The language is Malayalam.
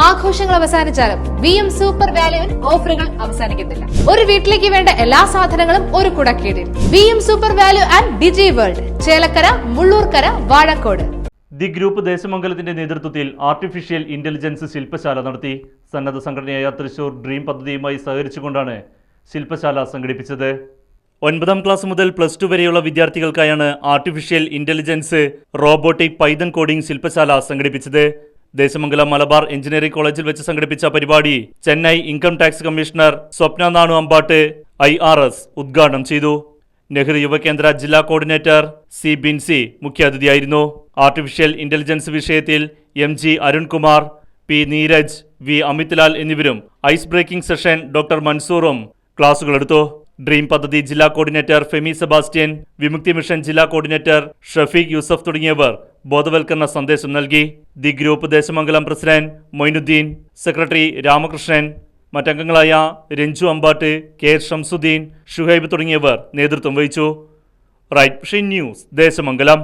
ആഘോഷങ്ങൾ അവസാനിച്ചാലും VM സൂപ്പർ വാല്യുവിൽ ഓഫറുകൾ അവസാനിക്കുന്നില്ല. ഒരു വീട്ടിലേക്ക് വേണ്ട എല്ലാ സാധനങ്ങളും ഒരു കുടക്കീഴിൽ. VM super value and Digi world, Chelakkara, Mullurkara, Vazhakkode. The group ദേശമംഗലത്തിന്റെ നേതൃത്വത്തിൽ ആർട്ടിഫിഷ്യൽ ഇന്റലിജൻസ് ശില്പശാല നടത്തി. സന്നദ്ധ സംഘടനയായ തൃശൂർ ഡ്രീം പദ്ധതിയുമായി സഹകരിച്ചുകൊണ്ടാണ് ശില്പശാല സംഘടിപ്പിച്ചത്. 9ാം ക്ലാസ് മുതൽ +2 വരെയുള്ള വിദ്യാർത്ഥികൾക്കായാണ് artificial intelligence robotic Python coding ശില്പശാല സംഘടിപ്പിച്ചത്. ദേശമംഗലം മലബാർ എഞ്ചിനീയറിംഗ് കോളേജിൽ വെച്ച് സംഘടിപ്പിച്ച പരിപാടി Chennai income tax commissioner Swapna Nanu Ambatt IRS ഉദ്ഘാടനം ചെയ്തു. നെഹ്റു യുവകേന്ദ്ര ജില്ലാ കോർഡിനേറ്റർ C. ബിൻസി മുഖ്യാതിഥിയായിരുന്നു. ആർട്ടിഫിഷ്യൽ ഇന്റലിജൻസ് വിഷയത്തിൽ MG Arunkumar, P. Neeraj, V. Amithlal എന്നിവരും ഐസ് ബ്രേക്കിംഗ് സെഷൻ ഡോക്ടർ മൻസൂറും ക്ലാസുകളെടുത്തു. ഡ്രീം പദ്ധതി ജില്ലാ കോർഡിനേറ്റർ ഫെമി സെബാസ്റ്റ്യൻ, വിമുക്തി മിഷൻ ജില്ലാ കോർഡിനേറ്റർ ഷഫീഖ് യൂസഫ് തുടങ്ങിയവർ ബോധവൽക്കരണ സന്ദേശം നൽകി. The group Desamangalam president Moinuddin, secretary Ramakrishnan, മറ്റംഗങ്ങളായ രഞ്ജു അമ്പാട്ട്, K. ഷംസുദ്ദീൻ, ഷുഹൈബ് തുടങ്ങിയവർ നേതൃത്വം വഹിച്ചു. Right vision news Desamangalam.